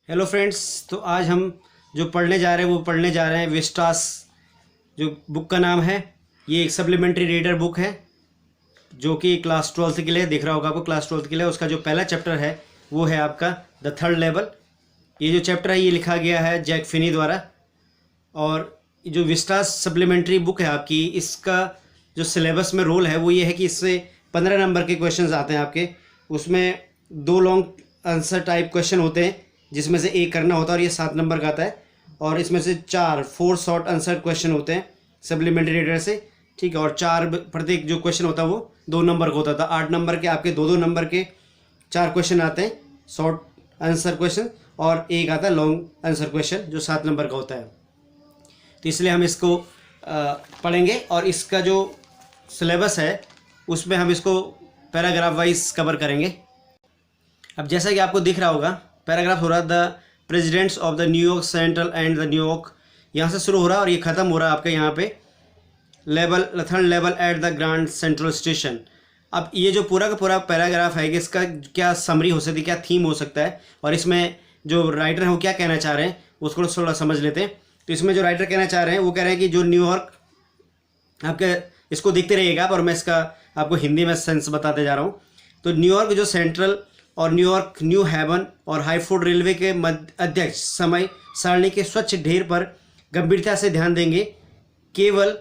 Hello friends, तो आज हम जो पढ़ने जा रहे हैं विस्टास। जो बुक का नाम है, ये एक सप्लीमेंट्री रीडर बुक है जो कि क्लास 12th के लिए दिख रहा होगा आपको। क्लास 12th के लिए उसका जो पहला चैप्टर है वो है आपका द थर्ड लेवल। ये जो चैप्टर है ये लिखा गया है जैक फिनी द्वारा। और जो विस्टास सप्लीमेंट्री बुक है आपकी, इसका जो सिलेबस में रोल है वो ये है कि इससे 15 नंबर के क्वेश्चंस आते हैं आपके। उसमें 2 लॉन्ग आंसर टाइप क्वेश्चन होते हैं जिसमें से एक करना होता है और ये 7 नंबर का आता है। और इसमें से 4 शॉर्ट आंसर क्वेश्चन होते हैं सप्लीमेंट्री रीडर से, ठीक है। और 4 प्रत्येक जो क्वेश्चन होता है वो 2 नंबर का होता था। 8 नंबर के आपके 2-2 नंबर के 4 क्वेश्चन आते हैं शॉर्ट आंसर क्वेश्चन, और एक आता है लॉन्ग आंसर क्वेश्चन जो 7 नंबर का होता है। तो इसलिए हम इसको पढ़ेंगे और इसका जो सिलेबस है उसमें हम इसको पैराग्राफ वाइज कवर करेंगे। अब जैसा कि आपको दिख रहा होगा, पैराग्राफ हो रहा है the presidents of the New York Central and the New York, यहाँ से शुरू हो रहा है और ये ख़त्म हो रहा है आपके यहाँ पे third level at the grand central station. अब ये जो पूरा का पूरा पैराग्राफ है कि इसका क्या समरी हो सकती है, क्या थीम हो सकता है, और इसमें जो राइटर हैं वो क्या कहना चाह रहे हैं उसको थोड़ा समझ लेते हैं। तो इसमें जो राइटर कहना चाह रहे हैं वो कह रहे हैं कि जो न्यूयॉर्क, आपके इसको देखते रहिएगा आप और मैं इसका आपको हिंदी में सेंस बताते जा रहा हूँ। तो न्यूयॉर्क जो सेंट्रल और न्यूयॉर्क न्यू हेवन और हाईफोर्ड रेलवे के अध्यक्ष समय सारणी के स्वच्छ ढेर पर गंभीरता से ध्यान देंगे। केवल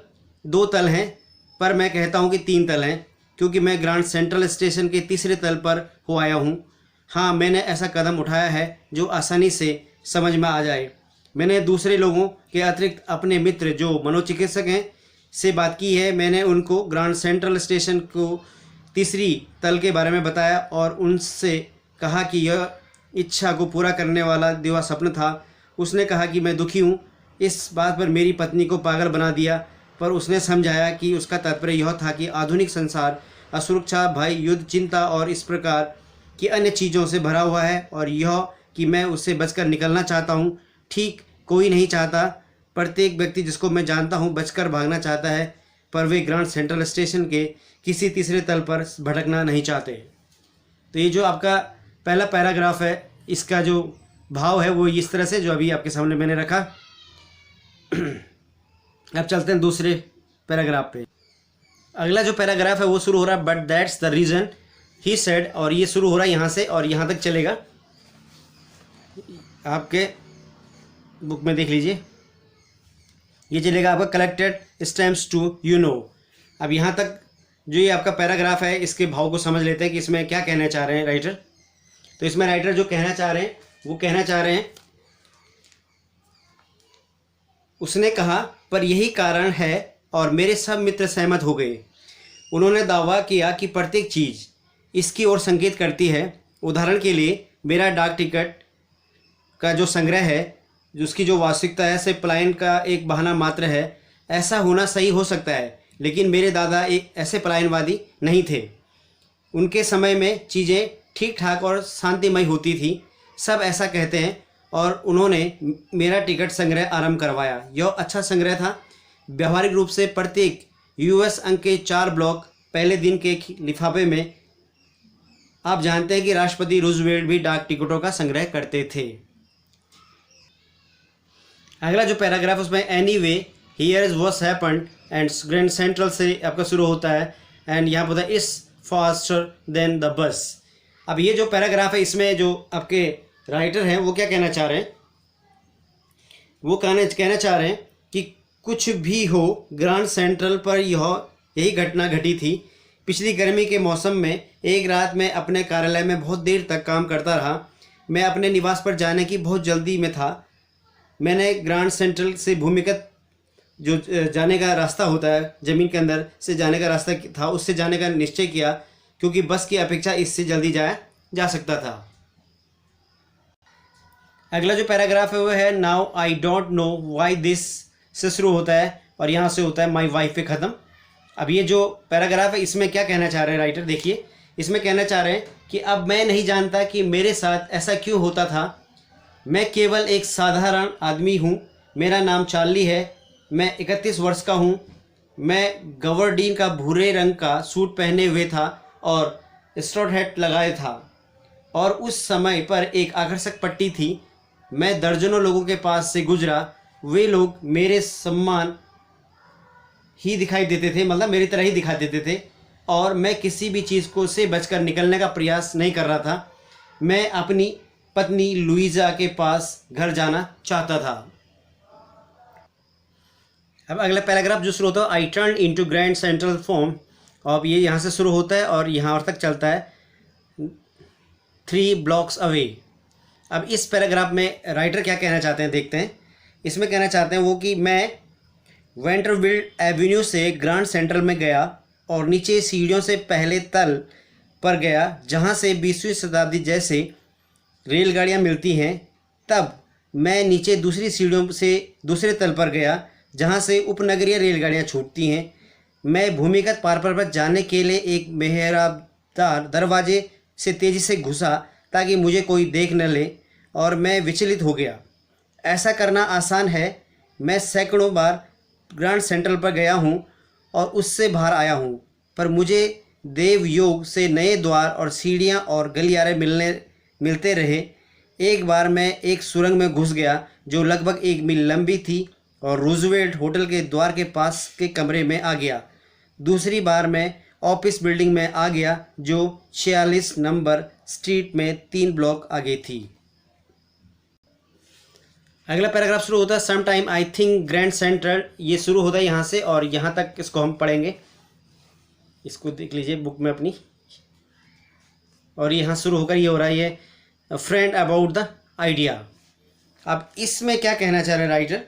2 तल हैं, पर मैं कहता हूं कि 3 तल हैं, क्योंकि मैं ग्रैंड सेंट्रल स्टेशन के तीसरे तल पर हो आया हूं। हाँ, मैंने ऐसा कदम उठाया है जो आसानी से समझ में आ जाए। मैंने दूसरे लोगों के अतिरिक्त अपने मित्र जो मनोचिकित्सक हैं से बात की है। मैंने उनको ग्रैंड सेंट्रल स्टेशन को तीसरी तल के बारे में बताया और उनसे कहा कि यह इच्छा को पूरा करने वाला दिवा स्वप्न था। उसने कहा कि मैं दुखी हूँ, इस बात पर मेरी पत्नी को पागल बना दिया, पर उसने समझाया कि उसका तात्पर्य यह था कि आधुनिक संसार असुरक्षा, भय, युद्ध, चिंता और इस प्रकार की अन्य चीज़ों से भरा हुआ है और यह कि मैं उससे बचकर निकलना चाहता हूँ। ठीक कोई नहीं चाहता, प्रत्येक व्यक्ति जिसको मैं जानता हूँ बचकर भागना चाहता है, पर वे ग्रैंड सेंट्रल स्टेशन के किसी तीसरे तल पर भटकना नहीं चाहते। तो ये जो आपका पहला पैराग्राफ है, इसका जो भाव है वो इस तरह से जो अभी आपके सामने मैंने रखा। अब चलते हैं दूसरे पैराग्राफ पे। अगला जो पैराग्राफ है वो शुरू हो रहा है but that's the reason he said, और ये शुरू हो रहा है यहाँ से और यहाँ तक चलेगा। आपके बुक में देख लीजिए, ये चलेगा आपका collected stamps to you know. अब यहाँ तक जो ये आपका पैराग्राफ है इसके भाव को समझ लेते हैं कि इसमें क्या कहना चाह रहे हैं राइटर। तो इसमें राइटर जो कहना चाह रहे हैं वो कहना चाह रहे हैं, उसने कहा पर यही कारण है और मेरे सब मित्र सहमत हो गए। उन्होंने दावा किया कि प्रत्येक चीज़ इसकी ओर संकेत करती है। उदाहरण के लिए मेरा डाक टिकट का जो संग्रह है, जिसकी जो वास्तविकता है सिर्फ पलायन का एक बहाना मात्र है। ऐसा होना सही हो सकता है, लेकिन मेरे दादा एक ऐसे पलायनवादी नहीं थे। उनके समय में चीज़ें ठीक ठाक और शांतिमय होती थी, सब ऐसा कहते हैं, और उन्होंने मेरा टिकट संग्रह आरंभ करवाया। यह अच्छा संग्रह था। व्यावहारिक रूप से प्रत्येक यूएस अंक के 4 ब्लॉक पहले दिन के लिफाफे में। आप जानते हैं कि राष्ट्रपति रूजवेल्ट भी डाक टिकटों का संग्रह करते थे। अगला जो पैराग्राफ उसमें anyway here is what's happened and grand central से आपका शुरू होता है एंड यहाँ पर is faster than the bus. अब ये जो पैराग्राफ है इसमें जो आपके राइटर हैं वो क्या कहना चाह रहे हैं, वो कहना चाह रहे हैं कि कुछ भी हो ग्रैंड सेंट्रल पर यही घटना घटी थी। पिछली गर्मी के मौसम में एक रात मैं अपने कार्यालय में बहुत देर तक काम करता रहा। मैं अपने निवास पर जाने की बहुत जल्दी में था। मैंने ग्रैंड सेंट्रल से भूमिगत जो जाने का रास्ता होता है, ज़मीन के अंदर से जाने का रास्ता था, उससे जाने का निश्चय किया, क्योंकि बस की अपेक्षा इससे जल्दी जाया जा सकता था। अगला जो पैराग्राफ है वो है now I don't know why this से शुरू होता है और यहाँ से होता है माई वाइफ पे ख़त्म। अब ये जो पैराग्राफ है इसमें क्या कहना चाह रहे हैं राइटर, देखिए इसमें कहना चाह रहे हैं कि अब मैं नहीं जानता कि मेरे साथ ऐसा क्यों होता था। मैं केवल एक साधारण आदमी हूँ। मेरा नाम चार्ली है। मैं 31 वर्ष का हूँ। मैं गवर्डीन का भूरे रंग का सूट पहने हुए था और स्ट्रॉ हैट लगाए था, और उस समय पर एक आकर्षक पट्टी थी मैं दर्जनों लोगों के पास से गुजरा, वे लोग मेरे सम्मान ही दिखाई देते थे, मतलब मेरी तरह ही दिखाई देते थे, और मैं किसी भी चीज़ को से बचकर निकलने का प्रयास नहीं कर रहा था। मैं अपनी पत्नी लुइजा के पास घर जाना चाहता था। अब अगला पैराग्राफ जो शुरू होता है, I turn into grand central form. अब ये यहाँ से शुरू होता है और यहाँ तक चलता है 3 ब्लॉक्स अवे। अब इस पैराग्राफ में राइटर क्या कहना चाहते हैं देखते हैं। इसमें कहना चाहते हैं वो कि मैं वेंटरविल्ड एवेन्यू से ग्रैंड सेंट्रल में गया और नीचे सीढ़ियों से पहले तल पर गया जहाँ से 20वीं शताब्दी जैसे रेलगाड़ियाँ मिलती हैं। तब मैं नीचे दूसरी सीढ़ियों से दूसरे तल पर गया जहाँ से उपनगरीय रेलगाड़ियाँ छूटती हैं। मैं भूमिगत पार पर जाने के लिए एक मेहराबदार दरवाजे से तेज़ी से घुसा ताकि मुझे कोई देख न ले, और मैं विचलित हो गया। ऐसा करना आसान है। मैं सैकड़ों बार ग्रैंड सेंट्रल पर गया हूँ और उससे बाहर आया हूँ, पर मुझे देवयोग से नए द्वार और सीढ़ियाँ और गलियारे मिलते रहे। एक बार मैं एक सुरंग में घुस गया जो लगभग 1 मील लंबी थी और रूजवेल्ट होटल के द्वार के पास के कमरे में आ गया। दूसरी बार मैं ऑफिस बिल्डिंग में आ गया जो 46 नंबर स्ट्रीट में 3 ब्लॉक आगे थी। अगला पैराग्राफ शुरू होता है some time I think Grand Central. ये शुरू होता है यहाँ से और यहाँ तक इसको हम पढ़ेंगे। इसको देख लीजिए बुक में अपनी, और यहाँ शुरू होकर ये हो रहा है ये फ्रेंड अबाउट द आइडिया। अब इसमें क्या कहना चाह रहे हैं राइटर,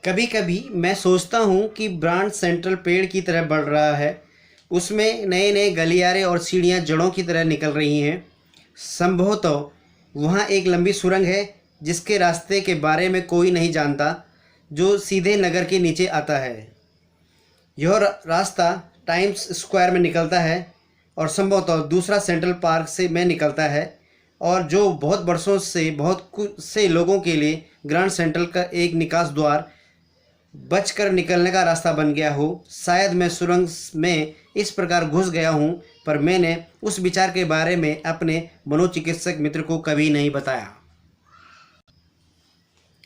कभी कभी मैं सोचता हूँ कि ग्रैंड सेंट्रल पेड़ की तरह बढ़ रहा है। उसमें नए नए गलियारे और सीढ़ियाँ जड़ों की तरह निकल रही हैं। संभवतः वहाँ एक लंबी सुरंग है जिसके रास्ते के बारे में कोई नहीं जानता, जो सीधे नगर के नीचे आता है। यह रास्ता टाइम्स स्क्वायर में निकलता है और संभवतः दूसरा सेंट्रल पार्क से में निकलता है, और जो बहुत बरसों से बहुत कुछ से लोगों के लिए ग्रैंड सेंट्रल का एक निकास द्वार बचकर निकलने का रास्ता बन गया हो। शायद मैं सुरंग में इस प्रकार घुस गया हूँ, पर मैंने उस विचार के बारे में अपने मनोचिकित्सक मित्र को कभी नहीं बताया।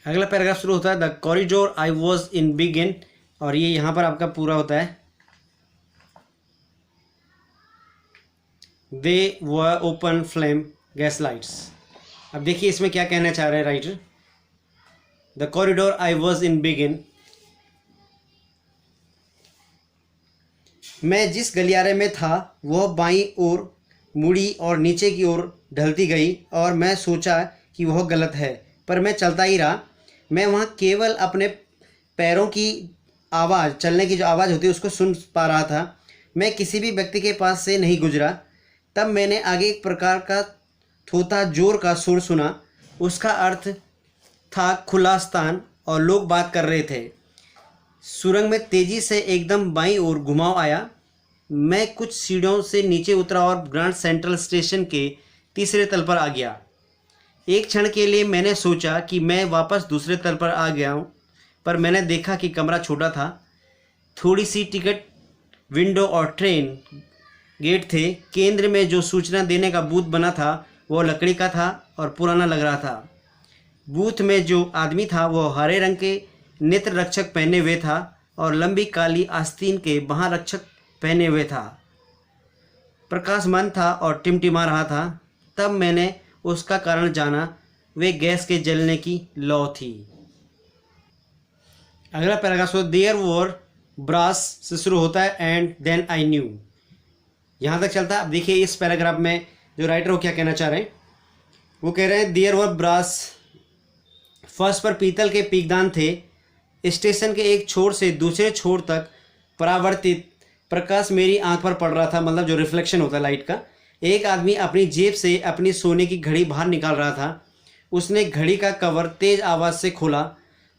अगला पैराग्राफ शुरू होता है the corridor I was in begin, और ये यहाँ पर आपका पूरा होता है they were open flame gas lights. अब देखिए इसमें क्या कहना चाह रहे हैं writer, the corridor I was in begin. मैं जिस गलियारे में था वह बाईं ओर मुड़ी और नीचे की ओर ढलती गई, और मैं सोचा कि वह गलत है, पर मैं चलता ही रहा। मैं वहाँ केवल अपने पैरों की आवाज़, चलने की जो आवाज़ होती है उसको सुन पा रहा था। मैं किसी भी व्यक्ति के पास से नहीं गुजरा। तब मैंने आगे एक प्रकार का थोथा जोर का सुर सुना। उसका अर्थ था खुला स्थान और लोग बात कर रहे थे। सुरंग में तेज़ी से एकदम बाईं ओर घुमाव आया। मैं कुछ सीढ़ियों से नीचे उतरा और ग्रैंड सेंट्रल स्टेशन के तीसरे तल पर आ गया। एक क्षण के लिए मैंने सोचा कि मैं वापस दूसरे तल पर आ गया हूँ, पर मैंने देखा कि कमरा छोटा था। थोड़ी सी टिकट विंडो और ट्रेन गेट थे। केंद्र में जो सूचना देने का बूथ बना था वो लकड़ी का था और पुराना लग रहा था। बूथ में जो आदमी था वो हरे रंग के नेत्र रक्षक पहने हुए था और लंबी काली आस्तीन के बाहर रक्षक पहने हुए था। प्रकाशमान था और टिमटिमा रहा था। तब मैंने उसका कारण जाना, वे गैस के जलने की लौ थी। अगला पैराग्राफ देयर वॉर ब्रास से शुरू होता है एंड देन आई न्यू, यहाँ तक चलता है। अब देखिए इस पैराग्राफ में जो राइटर वो क्या कहना चाह रहे हैं। वो कह रहे हैं देयर वॉर ब्रास, फर्श पर पीतल के पीकदान थे। स्टेशन के एक छोर से दूसरे छोर तक परावर्तित प्रकाश मेरी आंख पर पड़ रहा था, मतलब जो रिफ्लेक्शन होता है लाइट का। एक आदमी अपनी जेब से अपनी सोने की घड़ी बाहर निकाल रहा था। उसने घड़ी का कवर तेज आवाज़ से खोला।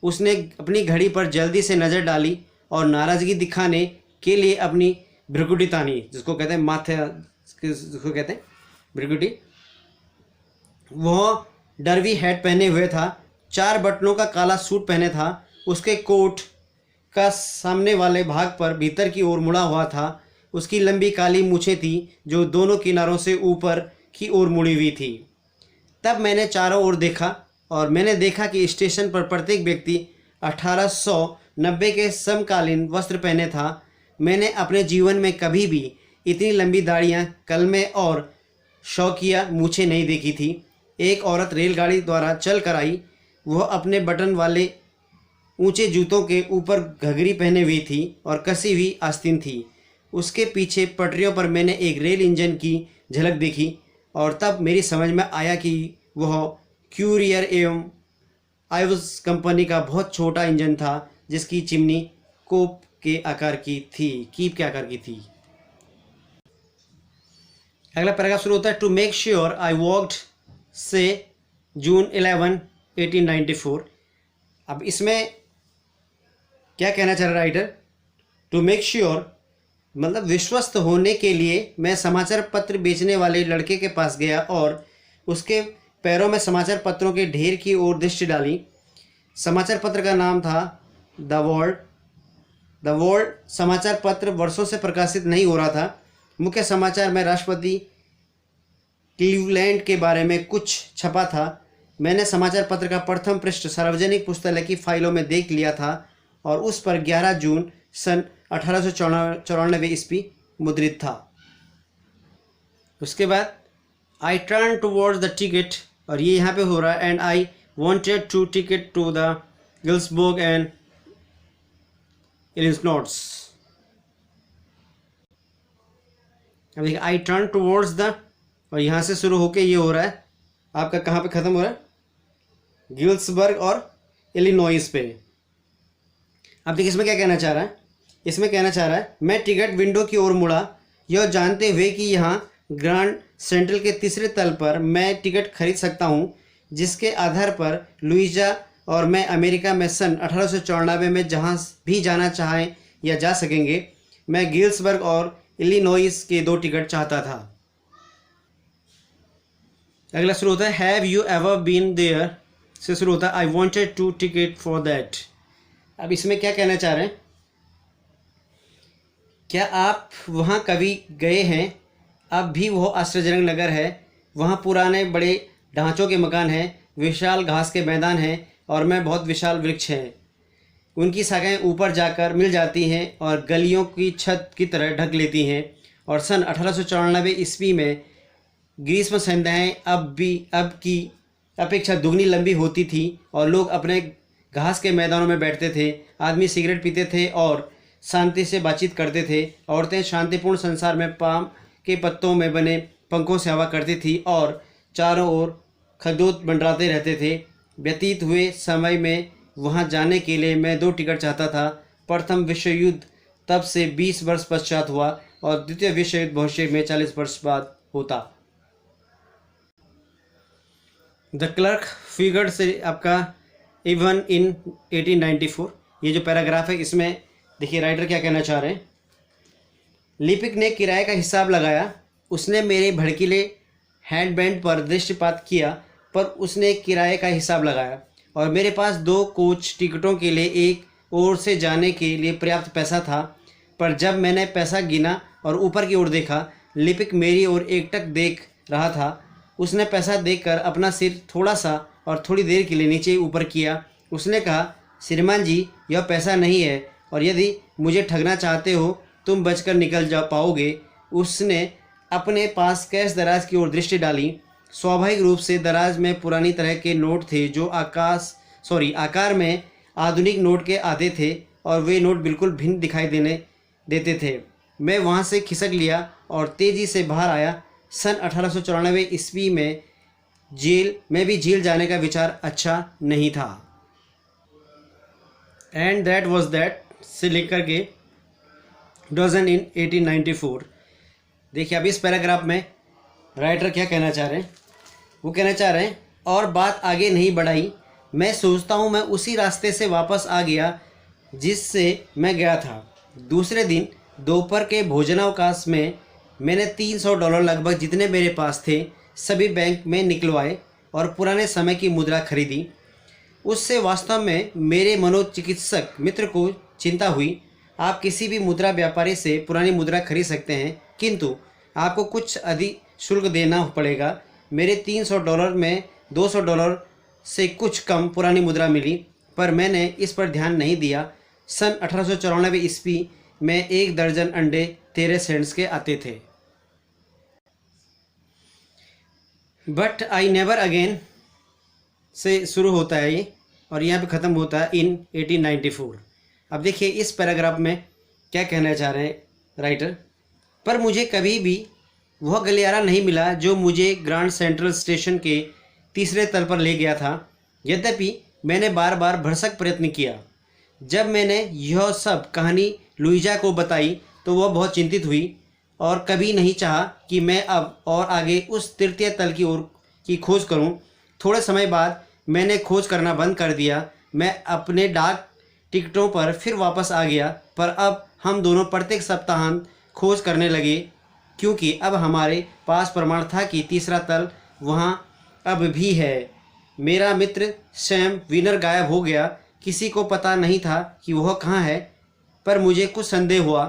उसने अपनी घड़ी पर जल्दी से नज़र डाली और नाराज़गी दिखाने के लिए अपनी भ्रिकुटी तानी, जिसको कहते हैं माथे, जिसको कहते हैं भ्रिकुटी। वह डरवी हैट पहने हुए था, 4 बटनों का काला सूट पहने था। उसके कोट का सामने वाले भाग पर भीतर की ओर मुड़ा हुआ था। उसकी लंबी काली मूछें थी जो दोनों किनारों से ऊपर की ओर मुड़ी हुई थी। तब मैंने चारों ओर देखा और मैंने देखा कि स्टेशन पर प्रत्येक व्यक्ति 1890 के समकालीन वस्त्र पहने था। मैंने अपने जीवन में कभी भी इतनी लंबी दाढ़ियाँ, कलमे और शौकिया मूछें नहीं देखी थी। एक औरत रेलगाड़ी द्वारा चल कर आई। वह अपने बटन वाले ऊंचे जूतों के ऊपर घघरी पहने हुई थी और कसी हुई आस्तीन थी। उसके पीछे पटरियों पर मैंने एक रेल इंजन की झलक देखी और तब मेरी समझ में आया कि वह क्यूरियर एवं आइव्स कंपनी का बहुत छोटा इंजन था जिसकी चिमनी कीप के आकार की थी। अगला पैराग्राफ शुरू होता है, to make sure I walked से जून 11, 1894। अब इसमें क्या कहना चाह रहा है राइटर? टू मेक श्योर मतलब विश्वस्त होने के लिए मैं समाचार पत्र बेचने वाले लड़के के पास गया और उसके पैरों में समाचार पत्रों के ढेर की ओर दृष्टि डाली। समाचार पत्र का नाम था द वर्ल्ड समाचार पत्र वर्षों से प्रकाशित नहीं हो रहा था। मुख्य समाचार में राष्ट्रपति क्लीवलैंड के बारे में कुछ छपा था। मैंने समाचार पत्र का प्रथम पृष्ठ सार्वजनिक पुस्तकालय की फाइलों में देख लिया था और उस पर 11 जून सन 1894 ईस्वी मुद्रित था। उसके बाद I turn towards the ticket, और ये यहाँ पे हो रहा है, and I wanted to ticket to the Gilsberg and Illinois. अब देखिए आई टर्न टूवर्ड्स द, और यहाँ से शुरू होके ये हो रहा है आपका, कहाँ पे ख़त्म हो रहा है? गिल्सबर्ग और इलिनॉइस पे। अब देखिए इसमें क्या कहना चाह रहा है? इसमें कहना चाह रहा है, मैं टिकट विंडो की ओर मुड़ा, यह जानते हुए कि यहाँ ग्रांड सेंट्रल के तीसरे तल पर मैं टिकट खरीद सकता हूँ, जिसके आधार पर लुइजा और मैं अमेरिका में सन 1894 में जहाँ भी जाना चाहें या जा सकेंगे। मैं गिल्सबर्ग और इलिनॉइस के 2 टिकट चाहता था। अगला शुरू होता है, have you ever been there से शुरू होता है, I wanted to ticket for that. अब इसमें क्या कहना चाह रहे हैं? क्या आप वहाँ कभी गए हैं? अब भी वह आश्चर्यजनक नगर है। वहाँ पुराने बड़े ढांचों के मकान हैं, विशाल घास के मैदान हैं और में बहुत विशाल वृक्ष हैं। उनकी शाखाएं ऊपर जाकर मिल जाती हैं और गलियों की छत की तरह ढक लेती हैं। और सन 1894 ईस्वी में ग्रीष्म संध्याएँ अब की अपेक्षा दुगनी लंबी होती थी और लोग अपने घास के मैदानों में बैठते थे। आदमी सिगरेट पीते थे और शांति से बातचीत करते थे। औरतें शांतिपूर्ण संसार में पाम के पत्तों में बने पंखों से हवा करती थी और चारों ओर खदोत मंडराते रहते थे। व्यतीत हुए समय में वहां जाने के लिए मैं 2 टिकट चाहता था। प्रथम विश्व युद्ध तब से 20 वर्ष पश्चात हुआ और द्वितीय विश्व युद्ध भविष्य में 40 वर्ष बाद होता। द क्लर्क फिगर्ड से आपका इवन इन 1894, ये जो पैराग्राफ है इसमें देखिए राइटर क्या कहना चाह रहे हैं। लिपिक ने किराए का हिसाब लगाया। उसने मेरे भड़कीले हैंडबैंड पर दृष्टिपात किया, पर उसने किराए का हिसाब लगाया और मेरे पास 2 कोच टिकटों के लिए एक ओर से जाने के लिए पर्याप्त पैसा था। पर जब मैंने पैसा गिना और ऊपर की ओर देखा, लिपिक मेरी ओर एकटक देख रहा था। उसने पैसा देखकर अपना सिर थोड़ा सा और थोड़ी देर के लिए नीचे ऊपर किया। उसने कहा, श्रीमान जी, यह पैसा नहीं है और यदि मुझे ठगना चाहते हो तुम बचकर निकल जा पाओगे। उसने अपने पास कैश दराज की ओर दृष्टि डाली। स्वाभाविक रूप से दराज में पुरानी तरह के नोट थे जो आकार में आधुनिक नोट के आधे थे और वे नोट बिल्कुल भिन्न दिखाई देते थे। मैं वहाँ से खिसक लिया और तेज़ी से बाहर आया। सन 1894 ईस्वी में जेल जाने का विचार अच्छा नहीं था। एंड दैट वॉज दैट से लेकर के डजन इन 1894। देखिए अब इस पैराग्राफ में राइटर क्या कहना चाह रहे हैं? वो कहना चाह रहे हैं, और बात आगे नहीं बढ़ाई। मैं सोचता हूँ मैं उसी रास्ते से वापस आ गया जिससे मैं गया था। दूसरे दिन दोपहर के भोजनावकाश में मैंने $300 लगभग जितने मेरे पास थे सभी बैंक में निकलवाए और पुराने समय की मुद्रा खरीदी। उससे वास्तव में मेरे मनोचिकित्सक मित्र को चिंता हुई। आप किसी भी मुद्रा व्यापारी से पुरानी मुद्रा खरीद सकते हैं, किंतु आपको कुछ अधिक शुल्क देना पड़ेगा। मेरे $300 में $200 से कुछ कम पुरानी मुद्रा मिली, पर मैंने इस पर ध्यान नहीं दिया। सन 1894 ईस्वी में 1 दर्जन अंडे 13 सेंट्स के आते थे। बट आई नेवर अगेन से शुरू होता है ये, और यहाँ पे ख़त्म होता है इन 1894। अब देखिए इस पैराग्राफ में क्या कहना चाह रहे हैं राइटर। पर मुझे कभी भी वह गलियारा नहीं मिला जो मुझे ग्रांड सेंट्रल स्टेशन के तीसरे तल पर ले गया था। यद्यपि मैंने बार बार भरसक प्रयत्न किया। जब मैंने यह सब कहानी लुइजा को बताई तो वह बहुत चिंतित हुई और कभी नहीं चाहा कि मैं अब और आगे उस तृतीय तल की ओर की खोज करूं। थोड़े समय बाद मैंने खोज करना बंद कर दिया। मैं अपने डाक टिकटों पर फिर वापस आ गया, पर अब हम दोनों प्रत्येक सप्ताहांत खोज करने लगे, क्योंकि अब हमारे पास प्रमाण था कि तीसरा तल वहाँ अब भी है। मेरा मित्र सैम वीनर गायब हो गया। किसी को पता नहीं था कि वह कहाँ है, पर मुझे कुछ संदेह हुआ,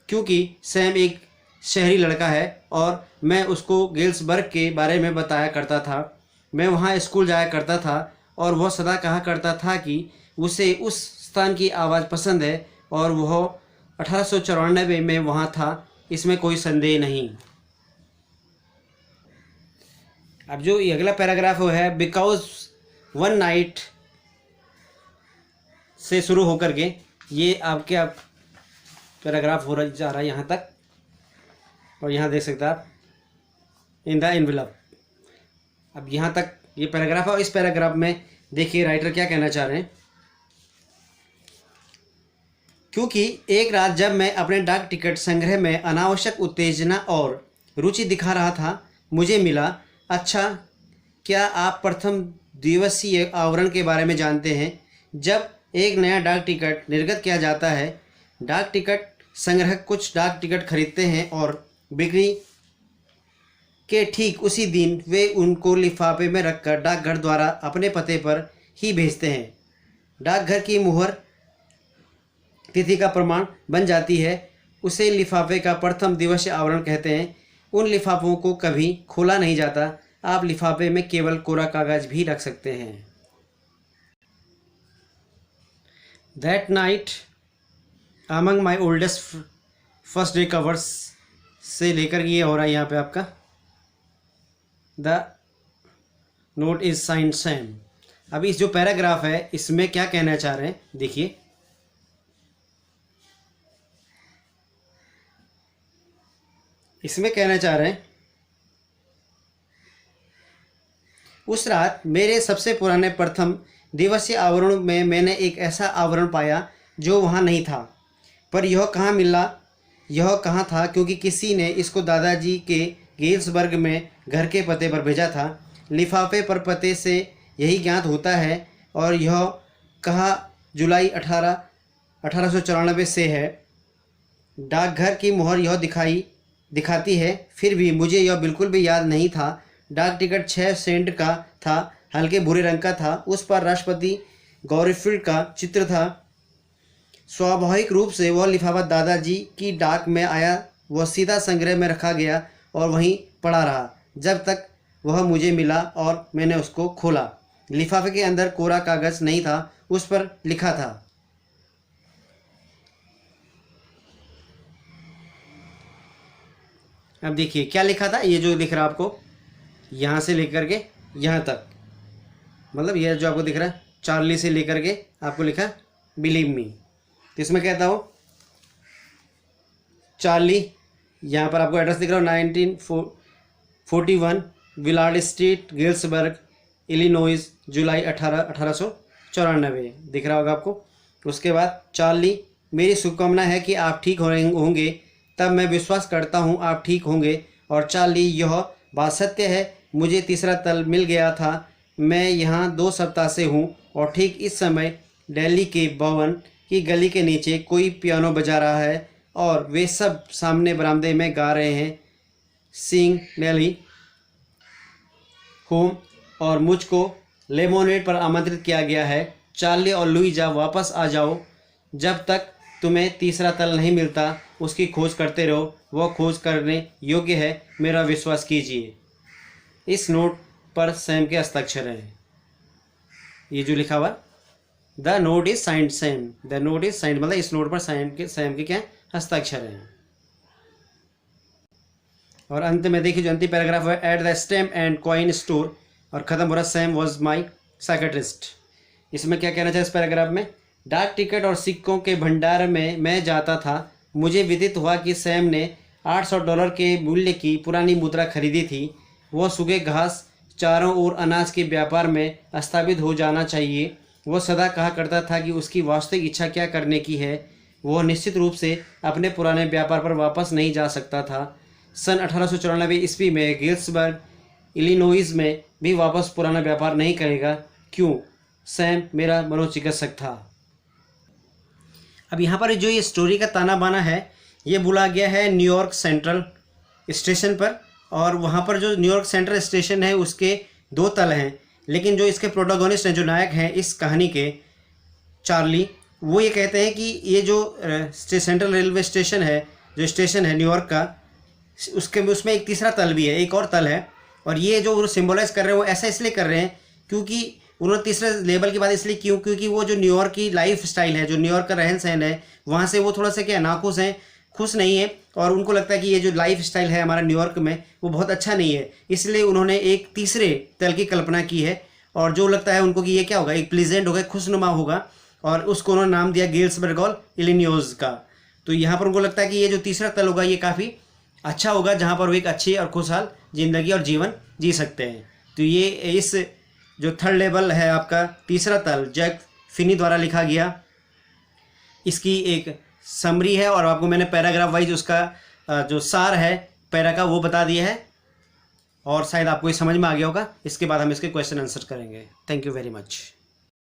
क्योंकि सैम एक शहरी लड़का है और मैं उसको गेल्सबर्ग के बारे में बताया करता था। मैं वहाँ स्कूल जाया करता था और वह सदा कहा करता था कि उसे उस स्थान की आवाज़ पसंद है और वह 1894 में वहाँ था, इसमें कोई संदेह नहीं। अब जो ये अगला पैराग्राफ वो है बिकॉज वन नाइट से शुरू होकर के ये आपके आप पैराग्राफ हो जा रहा है यहाँ तक, और यहाँ देख सकते हैं आप इन द एनवेलप। अब यहाँ तक ये पैराग्राफ है और इस पैराग्राफ में देखिए राइटर क्या कहना चाह रहे हैं। क्योंकि एक रात जब मैं अपने डाक टिकट संग्रह में अनावश्यक उत्तेजना और रुचि दिखा रहा था, मुझे मिला। अच्छा, क्या आप प्रथम दिवसीय आवरण के बारे में जानते हैं? जब एक नया डाक टिकट निर्गत किया जाता है, डाक टिकट संग्रहक कुछ डाक टिकट खरीदते हैं और बिक्री के ठीक उसी दिन वे उनको लिफाफे में रखकर डाकघर द्वारा अपने पते पर ही भेजते हैं। डाकघर की मुहर तिथि का प्रमाण बन जाती है। उसे लिफाफे का प्रथम दिवसीय आवरण कहते हैं। उन लिफाफों को कभी खोला नहीं जाता। आप लिफाफे में केवल कोरा कागज भी रख सकते हैं। That night among my oldest first day covers से लेकर ये हो रहा है यहाँ पे आपका the note is sine Sam. अभी इस जो पैराग्राफ है इसमें क्या कहना चाह रहे हैं देखिए। इसमें कहना चाह रहे हैं उस रात मेरे सबसे पुराने प्रथम दिवसीय आवरण में मैंने एक ऐसा आवरण पाया जो वहाँ नहीं था। पर यह कहाँ मिला, यह कहाँ था, क्योंकि किसी ने इसको दादाजी के गेल्सबर्ग में घर के पते पर भेजा था। लिफाफे पर पते से यही ज्ञात होता है और यह कहा जुलाई 1894 से है। डाकघर की मुहर यह दिखाती है। फिर भी मुझे यह बिल्कुल भी याद नहीं था। डाक टिकट 6 सेंट का था, हल्के भूरे रंग का था। उस पर राष्ट्रपति गॉरफील्ड का चित्र था। स्वाभाविक रूप से वह लिफाफा दादाजी की डाक में आया। वह सीधा संग्रह में रखा गया और वहीं पड़ा रहा जब तक वह मुझे मिला और मैंने उसको खोला। लिफाफे के अंदर कोरा कागज नहीं था, उस पर लिखा था। अब देखिए क्या लिखा था। ये जो दिख रहा है आपको यहाँ से लेकर के यहाँ तक, मतलब ये जो आपको दिख रहा है चार्ली से लेकर के आपको लिखा बिलीव मी। तो इसमें कहता हूँ चार्ली, यहाँ पर आपको एड्रेस दिख रहा है 1941 विलार्ड स्ट्रीट गेल्सबर्ग इलिनॉइस जुलाई 1894 दिख रहा होगा आपको। उसके बाद चार्ली, मेरी शुभकामना है कि आप ठीक होंगे। तब मैं विश्वास करता हूँ आप ठीक होंगे। और चार्ली, यह बात सत्य है, मुझे तीसरा तल मिल गया था। मैं यहाँ 2 सप्ताह से हूँ और ठीक इस समय दिल्ली के भवन की गली के नीचे कोई पियानो बजा रहा है और वे सब सामने बरामदे में गा रहे हैं सिंग नेली होम, और मुझको लेमोनेड पर आमंत्रित किया गया है। चार्ली और लुइजा वापस आ जाओ। जब तक तुम्हें तीसरा तल नहीं मिलता उसकी खोज करते रहो, वह खोज करने योग्य है, मेरा विश्वास कीजिए। इस नोट पर सैम के हस्ताक्षर हैं। ये जो लिखा हुआ the note is signed Sam, the note is signed मतलब इस नोट पर सैम के क्या हस्ताक्षर हैं। और अंत में देखिए जो अंतिम पैराग्राफ है, at the stamp and coin store, और ख़त्म हो रहा सैम वॉज माई साइकेट्रिस्ट। इसमें क्या कहना चाहिए इस पैराग्राफ में, डाक टिकट और सिक्कों के भंडार में मैं जाता था। मुझे विदित हुआ कि सैम ने $800 के मूल्य की पुरानी मुद्रा खरीदी थी। वह सूखे घास, चारों ओर अनाज के व्यापार में स्थापित हो जाना चाहिए। वह सदा कहा करता था कि उसकी वास्तविक इच्छा क्या करने की है। वह निश्चित रूप से अपने पुराने व्यापार पर वापस नहीं जा सकता था। सन 1894 ईस्वी में गिल्सबर्ग, इलिनोइस में भी वापस पुराना व्यापार नहीं करेगा। क्यों? सैम मेरा मनोचिकित्सक था। अब यहाँ पर जो ये स्टोरी का ताना बाना है ये बुला गया है न्यूयॉर्क सेंट्रल स्टेशन पर, और वहाँ पर जो न्यूयॉर्क सेंट्रल स्टेशन है उसके 2 तल हैं, लेकिन जो इसके प्रोटोगोनिस्ट हैं, जो नायक हैं इस कहानी के, चार्ली, वो ये कहते हैं कि ये जो सेंट्रल रेलवे स्टेशन है, जो स्टेशन है न्यूयॉर्क का, उसमें एक तीसरा तल भी है, एक और तल है। और ये जो वो सिम्बोलाइज कर रहे हैं वो ऐसा इसलिए कर रहे हैं क्योंकि उन्होंने तीसरे लेवल की बात इसलिए क्योंकि वो जो न्यूयॉर्क की लाइफ स्टाइल है, जो न्यूयॉर्क का रहन सहन है, वहाँ से वो थोड़ा सा क्या नाखुश हैं, खुश नहीं है, और उनको लगता है कि ये जो लाइफ स्टाइल है हमारा न्यूयॉर्क में वो बहुत अच्छा नहीं है। इसलिए उन्होंने एक तीसरे तल की कल्पना की है, और जो लगता है उनको कि ये क्या होगा, एक प्लीजेंट होगा, खुशनुमा होगा, और उसको उन्होंने नाम दिया गिल्सबर्ग और इलिनोइस का। तो यहाँ पर उनको लगता है कि ये जो तीसरा तल होगा ये काफ़ी अच्छा होगा, जहाँ पर वो एक अच्छी और खुशहाल ज़िंदगी और जीवन जी सकते हैं। तो ये इस जो थर्ड लेवल है आपका तीसरा तल, जैक फिनी द्वारा लिखा गया, इसकी एक समरी है, और आपको मैंने पैराग्राफ वाइज उसका जो सार है पैरा का वो बता दिया है, और शायद आपको ये समझ में आ गया होगा। इसके बाद हम इसके क्वेश्चन आंसर करेंगे। Thank you very much.